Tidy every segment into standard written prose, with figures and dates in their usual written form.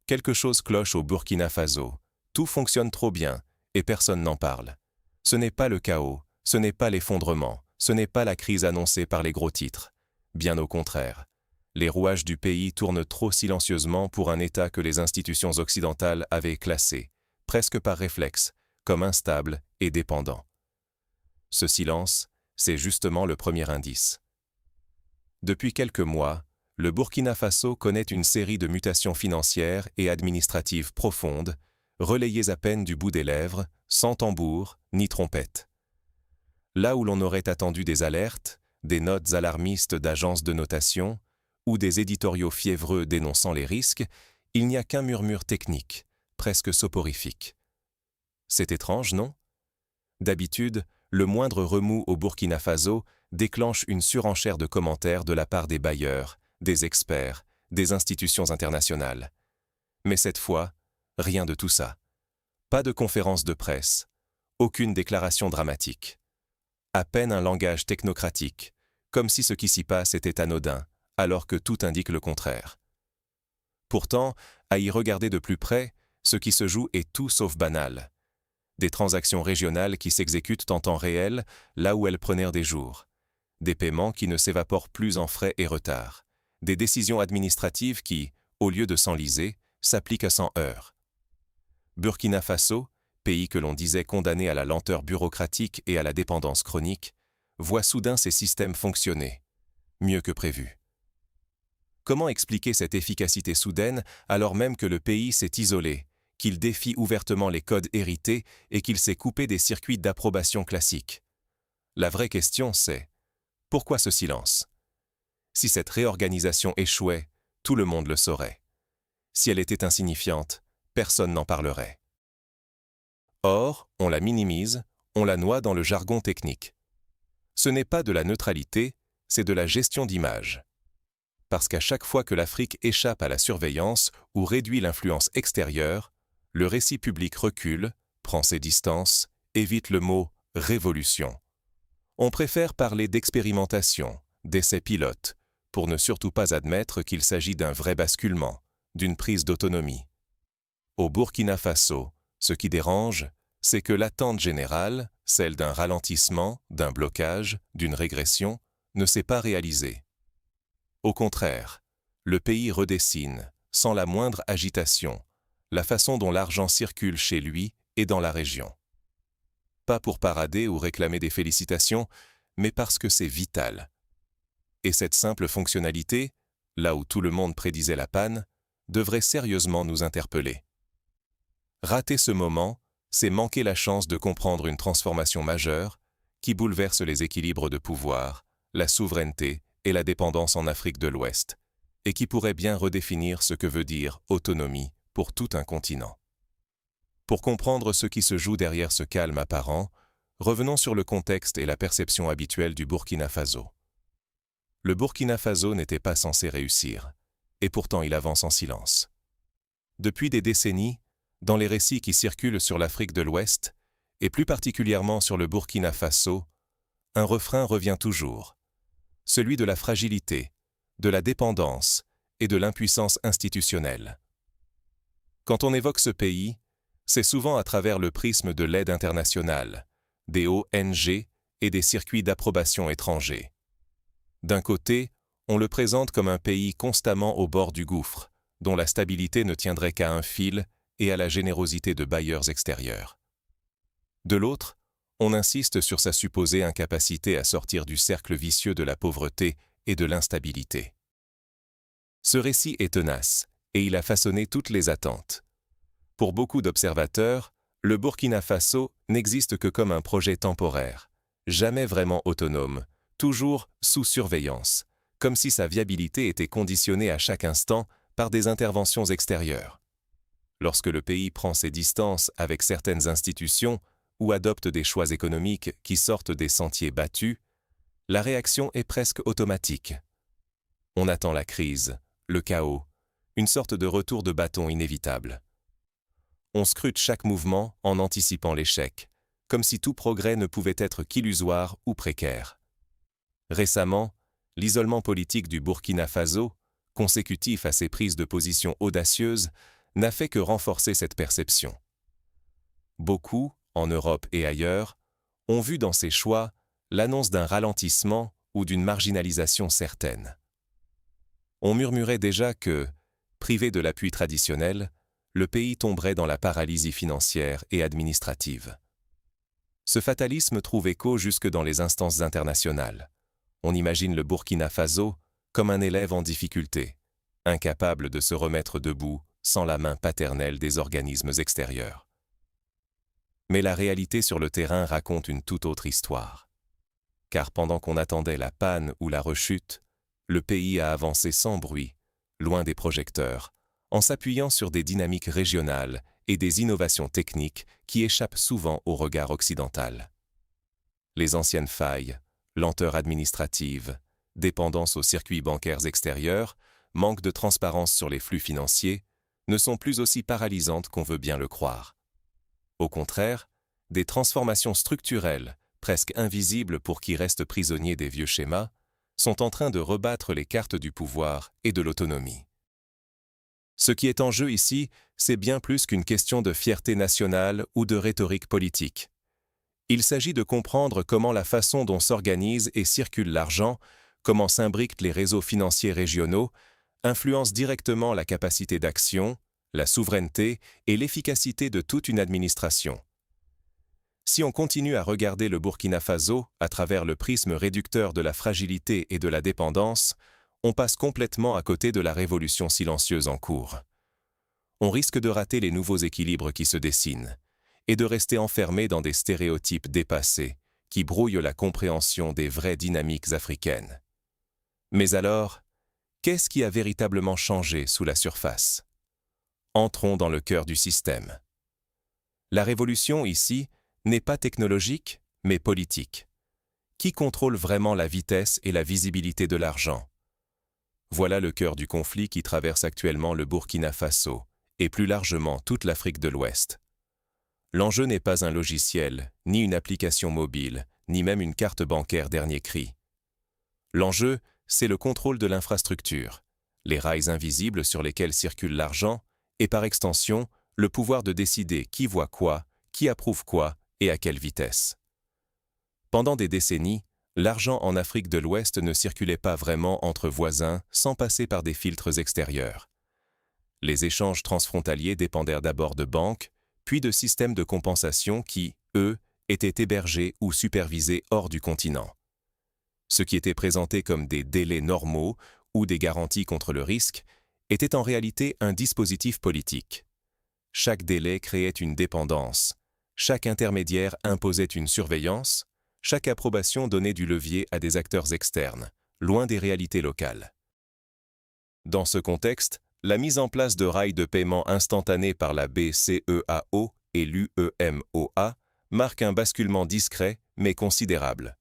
Quelque chose cloche au Burkina Faso. Tout fonctionne trop bien, et personne n'en parle. Ce n'est pas le chaos, ce n'est pas l'effondrement, ce n'est pas la crise annoncée par les gros titres. Bien au contraire. Les rouages du pays tournent trop silencieusement pour un État que les institutions occidentales avaient classé, presque par réflexe, comme instable et dépendant. Ce silence, c'est justement le premier indice. Depuis quelques mois, le Burkina Faso connaît une série de mutations financières et administratives profondes, relayées à peine du bout des lèvres, sans tambour ni trompette. Là où l'on aurait attendu des alertes, des notes alarmistes d'agences de notation, ou des éditoriaux fiévreux dénonçant les risques, il n'y a qu'un murmure technique, presque soporifique. C'est étrange, non? D'habitude, le moindre remous au Burkina Faso déclenche une surenchère de commentaires de la part des bailleurs, des experts, des institutions internationales. Mais cette fois, rien de tout ça. Pas de conférence de presse, aucune déclaration dramatique. À peine un langage technocratique, comme si ce qui s'y passe était anodin, alors que tout indique le contraire. Pourtant, à y regarder de plus près, ce qui se joue est tout sauf banal. Des transactions régionales qui s'exécutent en temps réel, là où elles prenaient des jours. Des paiements qui ne s'évaporent plus en frais et retards. Des décisions administratives qui, au lieu de s'enliser, s'appliquent à 100 heures. Burkina Faso, pays que l'on disait condamné à la lenteur bureaucratique et à la dépendance chronique, voit soudain ses systèmes fonctionner, mieux que prévu. Comment expliquer cette efficacité soudaine alors même que le pays s'est isolé, qu'il défie ouvertement les codes hérités et qu'il s'est coupé des circuits d'approbation classiques? La vraie question c'est, pourquoi ce silence? Si cette réorganisation échouait, tout le monde le saurait. Si elle était insignifiante, personne n'en parlerait. Or, on la minimise, on la noie dans le jargon technique. Ce n'est pas de la neutralité, c'est de la gestion d'image. Parce qu'à chaque fois que l'Afrique échappe à la surveillance ou réduit l'influence extérieure, le récit public recule, prend ses distances, évite le mot « révolution ». On préfère parler d'expérimentation, d'essai pilote, pour ne surtout pas admettre qu'il s'agit d'un vrai basculement, d'une prise d'autonomie. Au Burkina Faso, ce qui dérange, c'est que l'attente générale, celle d'un ralentissement, d'un blocage, d'une régression, ne s'est pas réalisée. Au contraire, le pays redessine, sans la moindre agitation, la façon dont l'argent circule chez lui et dans la région. Pas pour parader ou réclamer des félicitations, mais parce que c'est vital. Et cette simple fonctionnalité, là où tout le monde prédisait la panne, devrait sérieusement nous interpeller. Rater ce moment, c'est manquer la chance de comprendre une transformation majeure qui bouleverse les équilibres de pouvoir, la souveraineté et la dépendance en Afrique de l'Ouest, et qui pourrait bien redéfinir ce que veut dire autonomie pour tout un continent. Pour comprendre ce qui se joue derrière ce calme apparent, revenons sur le contexte et la perception habituelle du Burkina Faso. Le Burkina Faso n'était pas censé réussir, et pourtant il avance en silence. Depuis des décennies, dans les récits qui circulent sur l'Afrique de l'Ouest, et plus particulièrement sur le Burkina Faso, un refrain revient toujours, celui de la fragilité, de la dépendance et de l'impuissance institutionnelle. Quand on évoque ce pays, c'est souvent à travers le prisme de l'aide internationale, des ONG et des circuits d'approbation étrangers. D'un côté, on le présente comme un pays constamment au bord du gouffre, dont la stabilité ne tiendrait qu'à un fil et à la générosité de bailleurs extérieurs. De l'autre, on insiste sur sa supposée incapacité à sortir du cercle vicieux de la pauvreté et de l'instabilité. Ce récit est tenace, et il a façonné toutes les attentes. Pour beaucoup d'observateurs, le Burkina Faso n'existe que comme un projet temporaire, jamais vraiment autonome, toujours sous surveillance, comme si sa viabilité était conditionnée à chaque instant par des interventions extérieures. Lorsque le pays prend ses distances avec certaines institutions ou adopte des choix économiques qui sortent des sentiers battus, la réaction est presque automatique. On attend la crise, le chaos, une sorte de retour de bâton inévitable. On scrute chaque mouvement en anticipant l'échec, comme si tout progrès ne pouvait être qu'illusoire ou précaire. Récemment, l'isolement politique du Burkina Faso, consécutif à ses prises de position audacieuses, n'a fait que renforcer cette perception. Beaucoup, en Europe et ailleurs, ont vu dans ces choix l'annonce d'un ralentissement ou d'une marginalisation certaine. On murmurait déjà que, privé de l'appui traditionnel, le pays tomberait dans la paralysie financière et administrative. Ce fatalisme trouve écho jusque dans les instances internationales. On imagine le Burkina Faso comme un élève en difficulté, incapable de se remettre debout sans la main paternelle des organismes extérieurs. Mais la réalité sur le terrain raconte une toute autre histoire. Car pendant qu'on attendait la panne ou la rechute, le pays a avancé sans bruit, loin des projecteurs, en s'appuyant sur des dynamiques régionales et des innovations techniques qui échappent souvent au regard occidental. Les anciennes failles, lenteur administrative, dépendance aux circuits bancaires extérieurs, manque de transparence sur les flux financiers, ne sont plus aussi paralysantes qu'on veut bien le croire. Au contraire, des transformations structurelles, presque invisibles pour qui reste prisonnier des vieux schémas, sont en train de rebattre les cartes du pouvoir et de l'autonomie. Ce qui est en jeu ici, c'est bien plus qu'une question de fierté nationale ou de rhétorique politique. Il s'agit de comprendre comment la façon dont s'organise et circule l'argent, comment s'imbriquent les réseaux financiers régionaux, influence directement la capacité d'action, la souveraineté et l'efficacité de toute une administration. Si on continue à regarder le Burkina Faso à travers le prisme réducteur de la fragilité et de la dépendance, on passe complètement à côté de la révolution silencieuse en cours. On risque de rater les nouveaux équilibres qui se dessinent et de rester enfermé dans des stéréotypes dépassés qui brouillent la compréhension des vraies dynamiques africaines. Mais alors, qu'est-ce qui a véritablement changé sous la surface? Entrons dans le cœur du système. La révolution ici n'est pas technologique, mais politique. Qui contrôle vraiment la vitesse et la visibilité de l'argent? Voilà le cœur du conflit qui traverse actuellement le Burkina Faso et plus largement toute l'Afrique de l'Ouest. L'enjeu n'est pas un logiciel, ni une application mobile, ni même une carte bancaire dernier cri. L'enjeu, c'est le contrôle de l'infrastructure, les rails invisibles sur lesquels circule l'argent et par extension, le pouvoir de décider qui voit quoi, qui approuve quoi et à quelle vitesse. Pendant des décennies, l'argent en Afrique de l'Ouest ne circulait pas vraiment entre voisins sans passer par des filtres extérieurs. Les échanges transfrontaliers dépendèrent d'abord de banques, puis de systèmes de compensation qui, eux, étaient hébergés ou supervisés hors du continent. Ce qui était présenté comme des délais normaux ou des garanties contre le risque était en réalité un dispositif politique. Chaque délai créait une dépendance, chaque intermédiaire imposait une surveillance, chaque approbation donnait du levier à des acteurs externes, loin des réalités locales. Dans ce contexte, la mise en place de rails de paiement instantanés par la BCEAO et l'UEMOA marque un basculement discret mais considérable.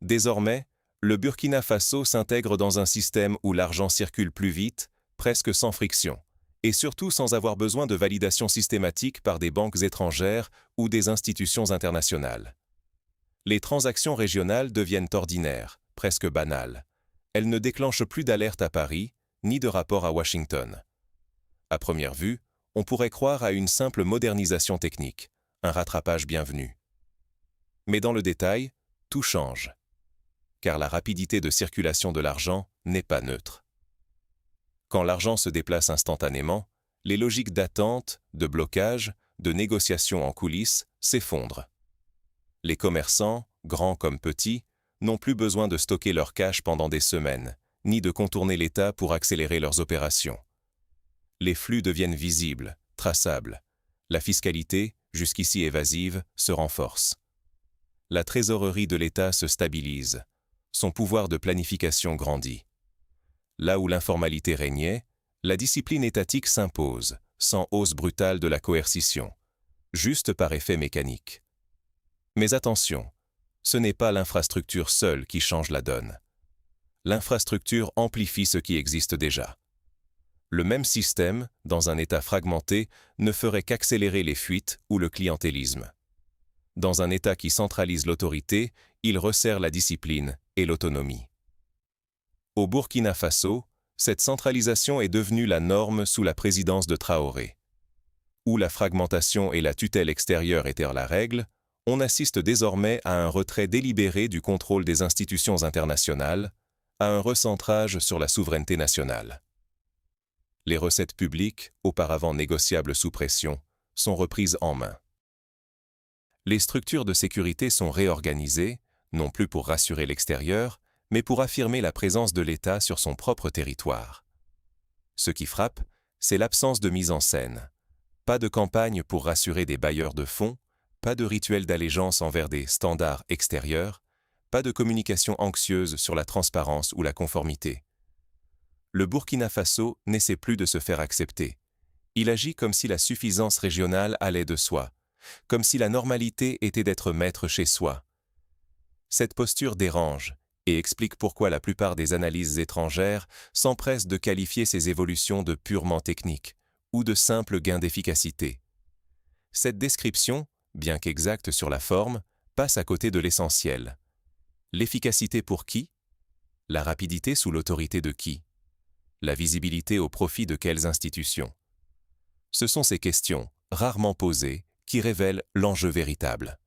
Désormais, le Burkina Faso s'intègre dans un système où l'argent circule plus vite, presque sans friction, et surtout sans avoir besoin de validation systématique par des banques étrangères ou des institutions internationales. Les transactions régionales deviennent ordinaires, presque banales. Elles ne déclenchent plus d'alerte à Paris, ni de rapport à Washington. À première vue, on pourrait croire à une simple modernisation technique, un rattrapage bienvenu. Mais dans le détail, tout change. Car la rapidité de circulation de l'argent n'est pas neutre. Quand l'argent se déplace instantanément, les logiques d'attente, de blocage, de négociation en coulisses s'effondrent. Les commerçants, grands comme petits, n'ont plus besoin de stocker leur cash pendant des semaines, ni de contourner l'État pour accélérer leurs opérations. Les flux deviennent visibles, traçables. La fiscalité, jusqu'ici évasive, se renforce. La trésorerie de l'État se stabilise. Son pouvoir de planification grandit. Là où l'informalité régnait, la discipline étatique s'impose, sans hausse brutale de la coercition, juste par effet mécanique. Mais attention, ce n'est pas l'infrastructure seule qui change la donne. L'infrastructure amplifie ce qui existe déjà. Le même système, dans un état fragmenté, ne ferait qu'accélérer les fuites ou le clientélisme. Dans un état qui centralise l'autorité, il resserre la discipline et l'autonomie. Au Burkina Faso, Cette centralisation est devenue la norme sous la présidence de Traoré. Où la fragmentation et la tutelle extérieure étaient la règle, on assiste désormais à un retrait délibéré du contrôle des institutions internationales, à un recentrage sur la souveraineté nationale. Les recettes publiques, auparavant négociables sous pression, sont reprises en main. Les structures de sécurité sont réorganisées, non plus pour rassurer l'extérieur, mais pour affirmer la présence de l'État sur son propre territoire. Ce qui frappe, c'est l'absence de mise en scène. Pas de campagne pour rassurer des bailleurs de fonds, pas de rituel d'allégeance envers des standards extérieurs, pas de communication anxieuse sur la transparence ou la conformité. Le Burkina Faso n'essaie plus de se faire accepter. Il agit comme si la suffisance régionale allait de soi, comme si la normalité était d'être maître chez soi. Cette posture dérange et explique pourquoi la plupart des analyses étrangères s'empressent de qualifier ces évolutions de purement techniques ou de simples gains d'efficacité. Cette description, bien qu'exacte sur la forme, passe à côté de l'essentiel. L'efficacité pour qui? La rapidité sous l'autorité de qui? La visibilité au profit de quelles institutions? Ce sont ces questions, rarement posées, qui révèlent l'enjeu véritable.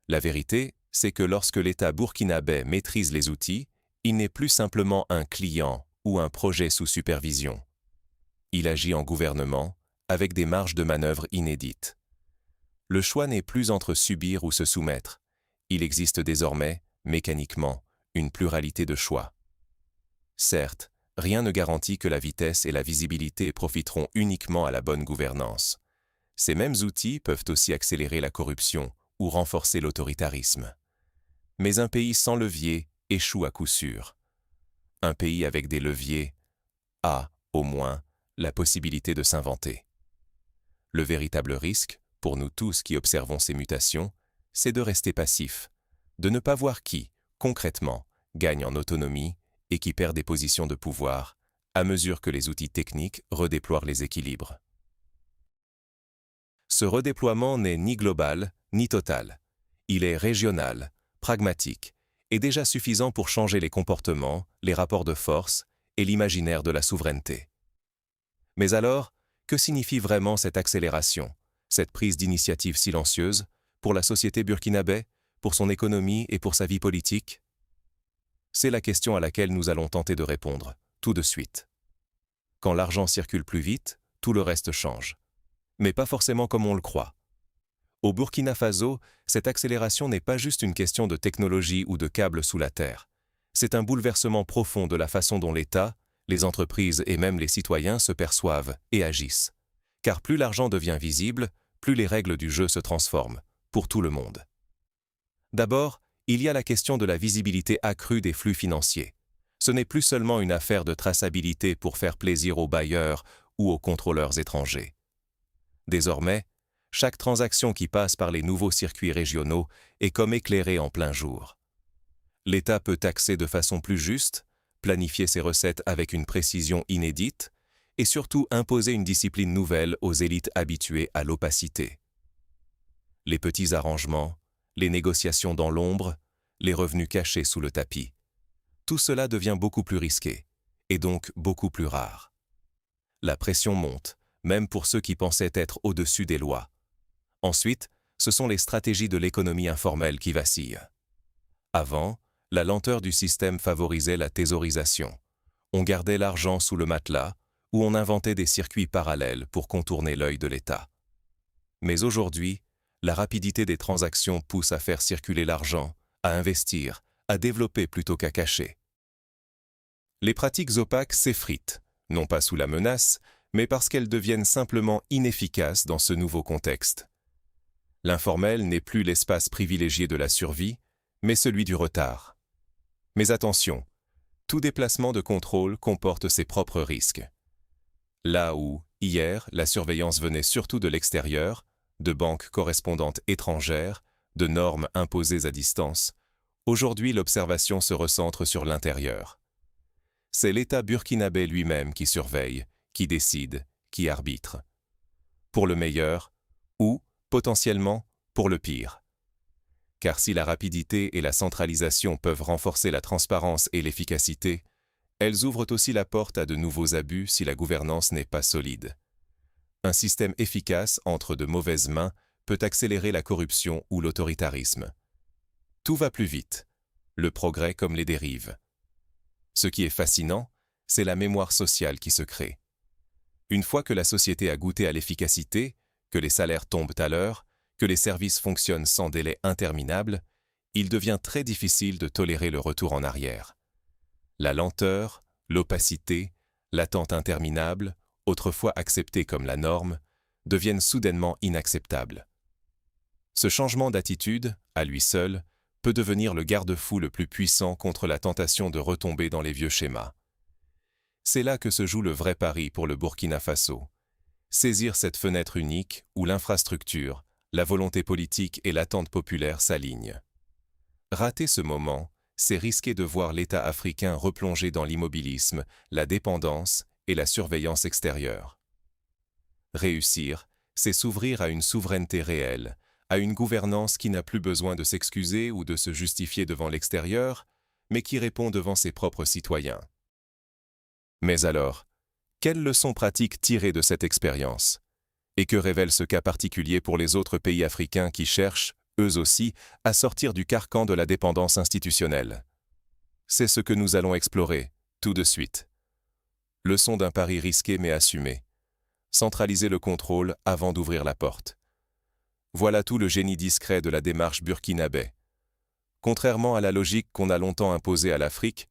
La vérité, c'est que lorsque l'État burkinabé maîtrise les outils, il n'est plus simplement un client ou un projet sous supervision. Il agit en gouvernement, avec des marges de manœuvre inédites. Le choix n'est plus entre subir ou se soumettre. Il existe désormais, mécaniquement, une pluralité de choix. Certes, rien ne garantit que la vitesse et la visibilité profiteront uniquement à la bonne gouvernance. Ces mêmes outils peuvent aussi accélérer la corruption ou renforcer l'autoritarisme. Mais un pays sans levier échoue à coup sûr. Un pays avec des leviers a, au moins, la possibilité de s'inventer. Le véritable risque, pour nous tous qui observons ces mutations, c'est de rester passif, de ne pas voir qui, concrètement, gagne en autonomie et qui perd des positions de pouvoir, à mesure que les outils techniques redéploient les équilibres. Ce redéploiement n'est ni global, ni total. Il est régional, pragmatique, et déjà suffisant pour changer les comportements, les rapports de force et l'imaginaire de la souveraineté. Mais alors, que signifie vraiment cette accélération, cette prise d'initiative silencieuse, pour la société burkinabé, pour son économie et pour sa vie politique? C'est la question à laquelle nous allons tenter de répondre, tout de suite. Quand l'argent circule plus vite, tout le reste change. Mais pas forcément comme on le croit. Au Burkina Faso, cette accélération n'est pas juste une question de technologie ou de câbles sous la terre. C'est un bouleversement profond de la façon dont l'État, les entreprises et même les citoyens se perçoivent et agissent. Car plus l'argent devient visible, plus les règles du jeu se transforment, pour tout le monde. D'abord, il y a la question de la visibilité accrue des flux financiers. Ce n'est plus seulement une affaire de traçabilité pour faire plaisir aux bailleurs ou aux contrôleurs étrangers. Désormais, chaque transaction qui passe par les nouveaux circuits régionaux est comme éclairée en plein jour. L'État peut taxer de façon plus juste, planifier ses recettes avec une précision inédite et surtout imposer une discipline nouvelle aux élites habituées à l'opacité. Les petits arrangements, les négociations dans l'ombre, les revenus cachés sous le tapis. Tout cela devient beaucoup plus risqué, et donc beaucoup plus rare. La pression monte, même pour ceux qui pensaient être au-dessus des lois. Ensuite, ce sont les stratégies de l'économie informelle qui vacillent. Avant, la lenteur du système favorisait la thésaurisation. On gardait l'argent sous le matelas, ou on inventait des circuits parallèles pour contourner l'œil de l'État. Mais aujourd'hui, la rapidité des transactions pousse à faire circuler l'argent, à investir, à développer plutôt qu'à cacher. Les pratiques opaques s'effritent, non pas sous la menace, mais parce qu'elles deviennent simplement inefficaces dans ce nouveau contexte. L'informel n'est plus l'espace privilégié de la survie, mais celui du retard. Mais attention, tout déplacement de contrôle comporte ses propres risques. Là où, hier, la surveillance venait surtout de l'extérieur, de banques correspondantes étrangères, de normes imposées à distance, aujourd'hui l'observation se recentre sur l'intérieur. C'est l'État burkinabé lui-même qui surveille, qui décide, qui arbitre. Pour le meilleur, ou, potentiellement, pour le pire. Car si la rapidité et la centralisation peuvent renforcer la transparence et l'efficacité, elles ouvrent aussi la porte à de nouveaux abus si la gouvernance n'est pas solide. Un système efficace entre de mauvaises mains peut accélérer la corruption ou l'autoritarisme. Tout va plus vite, le progrès comme les dérives. Ce qui est fascinant, c'est la mémoire sociale qui se crée. Une fois que la société a goûté à l'efficacité, que les salaires tombent à l'heure, que les services fonctionnent sans délai interminable, il devient très difficile de tolérer le retour en arrière. La lenteur, l'opacité, l'attente interminable, autrefois acceptées comme la norme, deviennent soudainement inacceptables. Ce changement d'attitude, à lui seul, peut devenir le garde-fou le plus puissant contre la tentation de retomber dans les vieux schémas. C'est là que se joue le vrai pari pour le Burkina Faso. Saisir cette fenêtre unique où l'infrastructure, la volonté politique et l'attente populaire s'alignent. Rater ce moment, c'est risquer de voir l'État africain replonger dans l'immobilisme, la dépendance et la surveillance extérieure. Réussir, c'est s'ouvrir à une souveraineté réelle, à une gouvernance qui n'a plus besoin de s'excuser ou de se justifier devant l'extérieur, mais qui répond devant ses propres citoyens. Mais alors, quelles leçons pratiques tirer de cette expérience? Et que révèle ce cas particulier pour les autres pays africains qui cherchent, eux aussi, à sortir du carcan de la dépendance institutionnelle? C'est ce que nous allons explorer, tout de suite. Leçon d'un pari risqué mais assumé. Centraliser le contrôle avant d'ouvrir la porte. Voilà tout le génie discret de la démarche burkinabé. Contrairement à la logique qu'on a longtemps imposée à l'Afrique,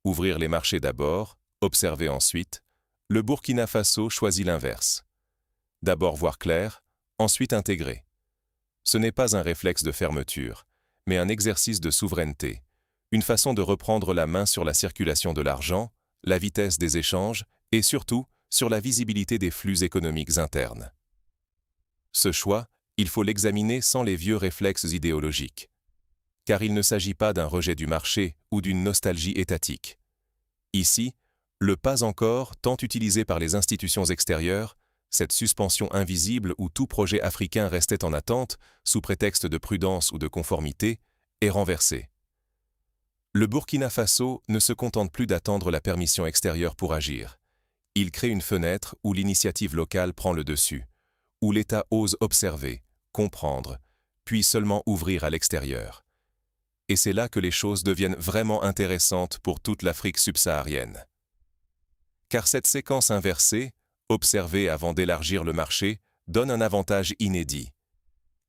ouvrir les marchés d'abord, observer ensuite, le Burkina Faso choisit l'inverse. D'abord voir clair, ensuite intégrer. Ce n'est pas un réflexe de fermeture, mais un exercice de souveraineté, une façon de reprendre la main sur la circulation de l'argent, la vitesse des échanges et surtout sur la visibilité des flux économiques internes. Ce choix, il faut l'examiner sans les vieux réflexes idéologiques. Car il ne s'agit pas d'un rejet du marché ou d'une nostalgie étatique. Ici, le pas encore, tant utilisé par les institutions extérieures, cette suspension invisible où tout projet africain restait en attente, sous prétexte de prudence ou de conformité, est renversé. Le Burkina Faso ne se contente plus d'attendre la permission extérieure pour agir. Il crée une fenêtre où l'initiative locale prend le dessus, où l'État ose observer, comprendre, puis seulement ouvrir à l'extérieur. Et c'est là que les choses deviennent vraiment intéressantes pour toute l'Afrique subsaharienne. Car cette séquence inversée, observer avant d'élargir le marché, donne un avantage inédit.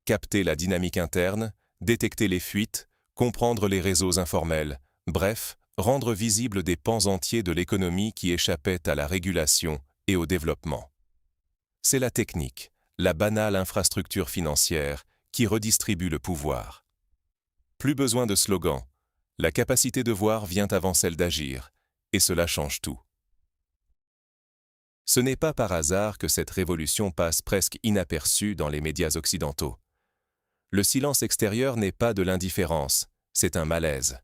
Capter la dynamique interne, détecter les fuites, comprendre les réseaux informels, bref, rendre visibles des pans entiers de l'économie qui échappaient à la régulation et au développement. C'est la technique, la banale infrastructure financière, qui redistribue le pouvoir. Plus besoin de slogans, la capacité de voir vient avant celle d'agir, et cela change tout. Ce n'est pas par hasard que cette révolution passe presque inaperçue dans les médias occidentaux. Le silence extérieur n'est pas de l'indifférence, c'est un malaise.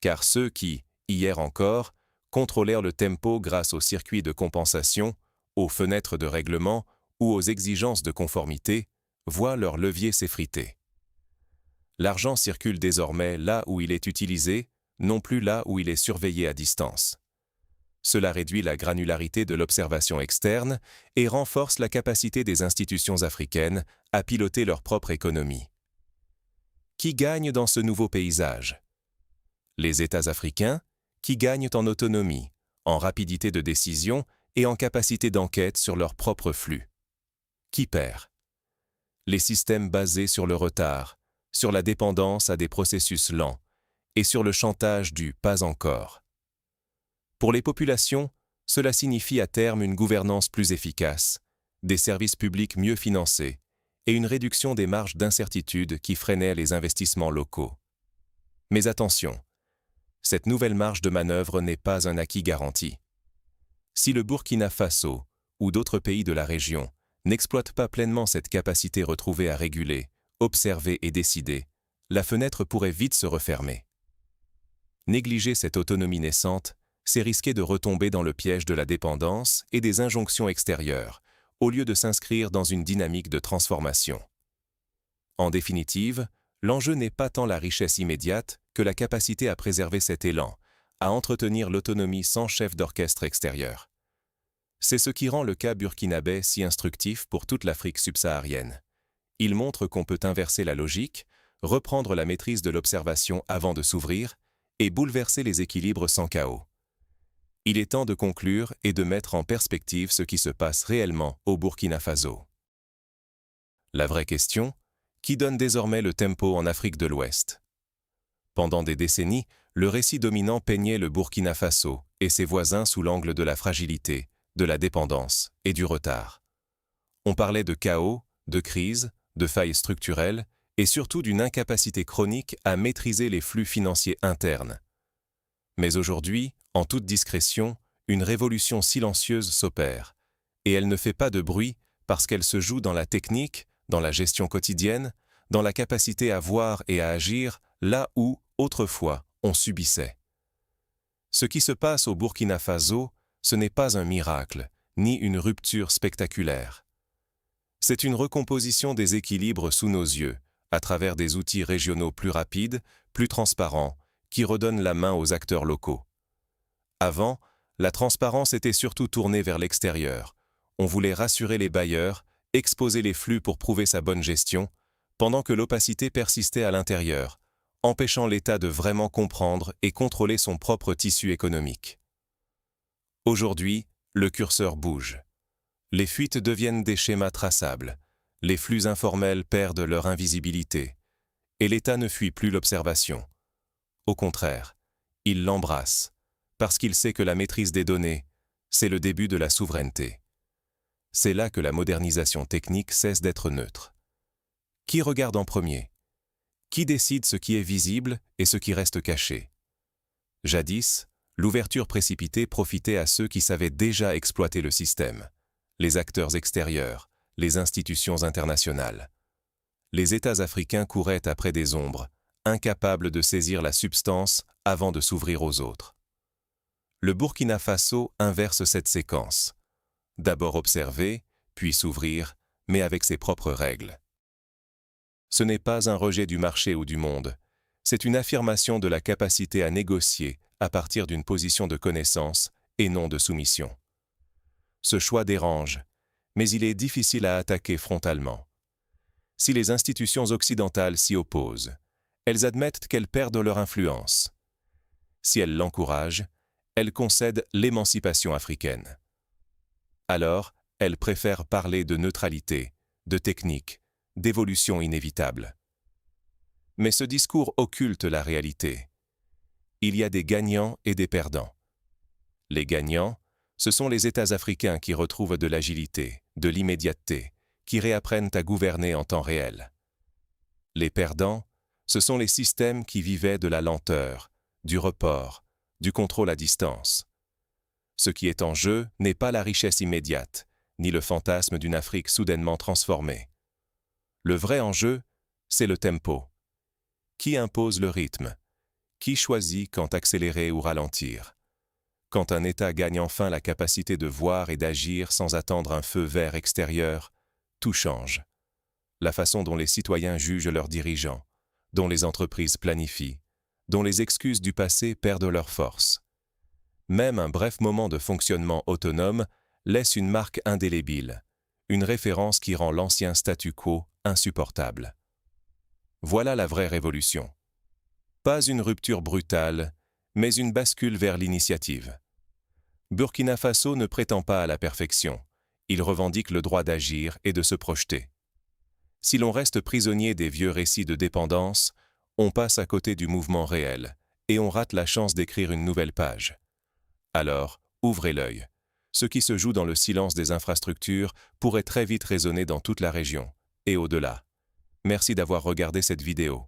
Car ceux qui, hier encore, contrôlèrent le tempo grâce aux circuits de compensation, aux fenêtres de règlement ou aux exigences de conformité, voient leur levier s'effriter. L'argent circule désormais là où il est utilisé, non plus là où il est surveillé à distance. Cela réduit la granularité de l'observation externe et renforce la capacité des institutions africaines à piloter leur propre économie. Qui gagne dans ce nouveau paysage? Les États africains, qui gagnent en autonomie, en rapidité de décision et en capacité d'enquête sur leurs propres flux. Qui perd? Les systèmes basés sur le retard, sur la dépendance à des processus lents et sur le chantage du « pas encore ». Pour les populations, cela signifie à terme une gouvernance plus efficace, des services publics mieux financés et une réduction des marges d'incertitude qui freinaient les investissements locaux. Mais attention, cette nouvelle marge de manœuvre n'est pas un acquis garanti. Si le Burkina Faso ou d'autres pays de la région n'exploitent pas pleinement cette capacité retrouvée à réguler, observer et décider, la fenêtre pourrait vite se refermer. Négliger cette autonomie naissante, c'est risquer de retomber dans le piège de la dépendance et des injonctions extérieures, au lieu de s'inscrire dans une dynamique de transformation. En définitive, l'enjeu n'est pas tant la richesse immédiate que la capacité à préserver cet élan, à entretenir l'autonomie sans chef d'orchestre extérieur. C'est ce qui rend le cas burkinabé si instructif pour toute l'Afrique subsaharienne. Il montre qu'on peut inverser la logique, reprendre la maîtrise de l'observation avant de s'ouvrir et bouleverser les équilibres sans chaos. Il est temps de conclure et de mettre en perspective ce qui se passe réellement au Burkina Faso. La vraie question, qui donne désormais le tempo en Afrique de l'Ouest? Pendant des décennies, le récit dominant peignait le Burkina Faso et ses voisins sous l'angle de la fragilité, de la dépendance et du retard. On parlait de chaos, de crise, de failles structurelles et surtout d'une incapacité chronique à maîtriser les flux financiers internes. Mais aujourd'hui, en toute discrétion, une révolution silencieuse s'opère, et elle ne fait pas de bruit parce qu'elle se joue dans la technique, dans la gestion quotidienne, dans la capacité à voir et à agir là où, autrefois, on subissait. Ce qui se passe au Burkina Faso, ce n'est pas un miracle, ni une rupture spectaculaire. C'est une recomposition des équilibres sous nos yeux, à travers des outils régionaux plus rapides, plus transparents, qui redonnent la main aux acteurs locaux. Avant, la transparence était surtout tournée vers l'extérieur. On voulait rassurer les bailleurs, exposer les flux pour prouver sa bonne gestion, pendant que l'opacité persistait à l'intérieur, empêchant l'État de vraiment comprendre et contrôler son propre tissu économique. Aujourd'hui, le curseur bouge. Les fuites deviennent des schémas traçables, les flux informels perdent leur invisibilité, et l'État ne fuit plus l'observation. Au contraire, il l'embrasse, parce qu'il sait que la maîtrise des données, c'est le début de la souveraineté. C'est là que la modernisation technique cesse d'être neutre. Qui regarde en premier? Qui décide ce qui est visible et ce qui reste caché? Jadis, l'ouverture précipitée profitait à ceux qui savaient déjà exploiter le système, les acteurs extérieurs, les institutions internationales. Les États africains couraient après des ombres, incapables de saisir la substance avant de s'ouvrir aux autres. Le Burkina Faso inverse cette séquence. D'abord observer, puis s'ouvrir, mais avec ses propres règles. Ce n'est pas un rejet du marché ou du monde, c'est une affirmation de la capacité à négocier à partir d'une position de connaissance et non de soumission. Ce choix dérange, mais il est difficile à attaquer frontalement. Si les institutions occidentales s'y opposent, elles admettent qu'elles perdent leur influence. Si elles l'encouragent, elles concèdent l'émancipation africaine. Alors, elles préfèrent parler de neutralité, de technique, d'évolution inévitable. Mais ce discours occulte la réalité. Il y a des gagnants et des perdants. Les gagnants, ce sont les États africains qui retrouvent de l'agilité, de l'immédiateté, qui réapprennent à gouverner en temps réel. Les perdants, ce sont les systèmes qui vivaient de la lenteur, du report, du contrôle à distance. Ce qui est en jeu n'est pas la richesse immédiate, ni le fantasme d'une Afrique soudainement transformée. Le vrai enjeu, c'est le tempo. Qui impose le rythme? Qui choisit quand accélérer ou ralentir? Quand un État gagne enfin la capacité de voir et d'agir sans attendre un feu vert extérieur, tout change. La façon dont les citoyens jugent leurs dirigeants, dont les entreprises planifient, dont les excuses du passé perdent leur force. Même un bref moment de fonctionnement autonome laisse une marque indélébile, une référence qui rend l'ancien statu quo insupportable. Voilà la vraie révolution. Pas une rupture brutale, mais une bascule vers l'initiative. Burkina Faso ne prétend pas à la perfection. Il revendique le droit d'agir et de se projeter. Si l'on reste prisonnier des vieux récits de dépendance, on passe à côté du mouvement réel et on rate la chance d'écrire une nouvelle page. Alors, ouvrez l'œil. Ce qui se joue dans le silence des infrastructures pourrait très vite résonner dans toute la région, et au-delà. Merci d'avoir regardé cette vidéo.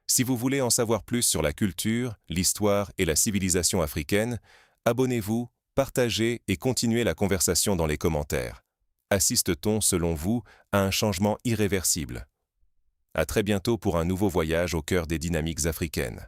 Si vous voulez en savoir plus sur la culture, l'histoire et la civilisation africaine, abonnez-vous, partagez et continuez la conversation dans les commentaires. Assiste-t-on, selon vous, à un changement irréversible? À très bientôt pour un nouveau voyage au cœur des dynamiques africaines.